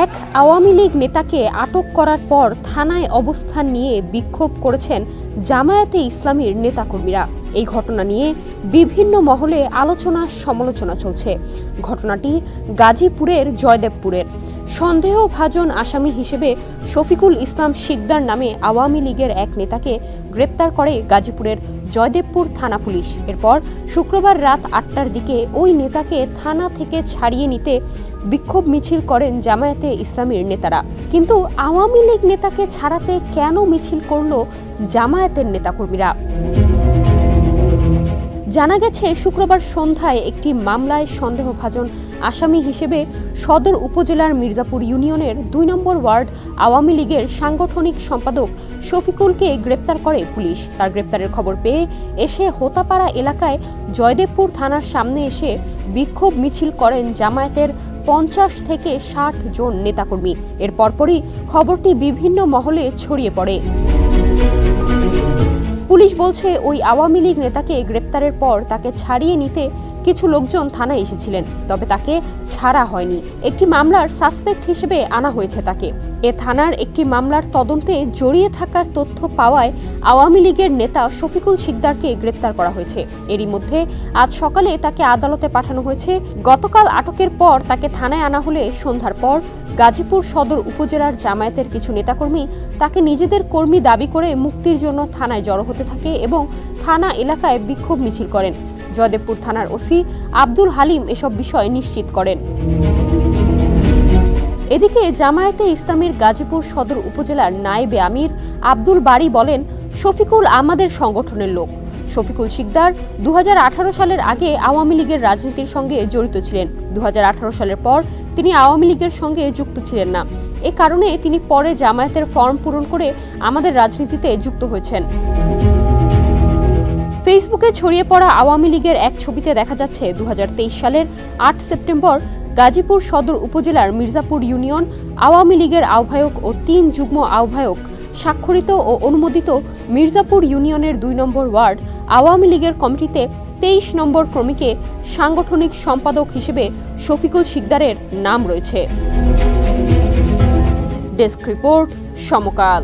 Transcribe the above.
এক আওয়ামী লীগ নেতাকে আটক করার পর থানায় অবস্থান নিয়ে বিক্ষোভ করেছেন জামায়াতে ইসলামীর নেতাকর্মীরা। এই ঘটনা নিয়ে বিভিন্ন মহলে আলোচনা সমালোচনা চলছে। ঘটনাটি গাজীপুরের জয়দেবপুরের। সন্দেহভাজন আসামি হিসেবে শফিকুল ইসলাম শিকদার নামে আওয়ামী লীগের এক নেতাকে গ্রেপ্তার করে গাজীপুরের জয়দেবপুর থানা পুলিশ। এরপর শুক্রবার রাত ৮টার দিকে ওই নেতাকে থানা থেকে ছাড়িয়ে নিতে বিক্ষোভ মিছিল করেন জামায়াতে ইসলামীর নেতারা। কিন্তু আওয়ামী লীগ নেতাকে ছাড়াতে কেন মিছিল করল জামায়াতের নেতাকর্মীরা? জানা গেছে, শুক্রবার সন্ধ্যায় একটি মামলায় সন্দেহভাজন আসামি হিসেবে সদর উপজেলার মির্জাপুর ইউনিয়নের ২ নম্বর ওয়ার্ড আওয়ামী লীগের সাংগঠনিক সম্পাদক শফিকুলকে গ্রেপ্তার করে পুলিশ। তার গ্রেপ্তারের খবর পেয়ে এসে হোতাপাড়া এলাকায় জয়দেবপুর থানার সামনে এসে বিক্ষোভ মিছিল করেন জামায়াতের ৫০ থেকে ৬০ জন নেতাকর্মী। এর পরপরই খবরটি বিভিন্ন মহলে ছড়িয়ে পড়ে। পুলিশ বলছে, ওই আওয়ামী লীগ নেতাকে গ্রেপ্তারের পর তাকে ছাড়িয়ে নিতে কিছু লোকজন থানায় এসেছিলেন, তবে তাকে ছাড়া হয়নি। একটি মামলার সাসপেক্ট হিসেবে আনা হয়েছে তাকে। এ থানার একটি মামলার তদন্তে জড়িয়ে থাকার তথ্য পাওয়ায় আওয়ামী লীগের নেতা শফিকুল শিকদারকে গ্রেপ্তার করা হয়েছে। এরই মধ্যে আজ সকালে তাকে আদালতে পাঠানো হয়েছে। গতকাল আটকের পর তাকে থানায় আনা হলে সন্ধ্যার পর গাজীপুর সদর উপজেলার জামায়াতের কিছু নেতাকর্মী তাকে নিজেদের কর্মী দাবি করে মুক্তির জন্য থানায় জড়ো হতে থাকে এবং থানা এলাকায় বিক্ষোভ মিছিল করেন। জয়দেবপুর থানার ওসি আব্দুল হালিম এসব বিষয় নিশ্চিত করেন। এদিকে জামায়াতে ইসলামীর গাজীপুর সদর উপজেলার নায়েবে আমির আব্দুল বারী বলেন, শফিকুল আমাদের সংগঠনের লোক। শফিকুল শিকদার ২০১৮ সালের আগে আওয়ামী লীগের রাজনীতির সঙ্গে জড়িত ছিলেন। ২০১৮ সালের পর তিনি আওয়ামী লীগের সঙ্গে যুক্ত ছিলেন না। এ কারণে তিনি পরে জামায়াতের ফর্ম পূরণ করে আমাদের রাজনীতিতে যুক্ত হয়েছেন। ফেসবুকে ছড়িয়ে পড়া আওয়ামী লীগের এক ছবিতে দেখা যাচ্ছে ২০২৩ সালের ৮ সেপ্টেম্বর গাজীপুর সদর উপজেলার মির্জাপুর ইউনিয়ন আওয়ামী লীগের আহ্বায়ক ও ৩ যুগ্ম আহ্বায়ক স্বাক্ষরিত ও অনুমোদিত মির্জাপুর ইউনিয়নের ২ নম্বর ওয়ার্ড আওয়ামী লীগের কমিটিতে ২৩ নম্বর ক্রমিকে সাংগঠনিক সম্পাদক হিসেবে শফিকুল শিকদারের নাম রয়েছে। ডেস্ক রিপোর্ট, সমকাল।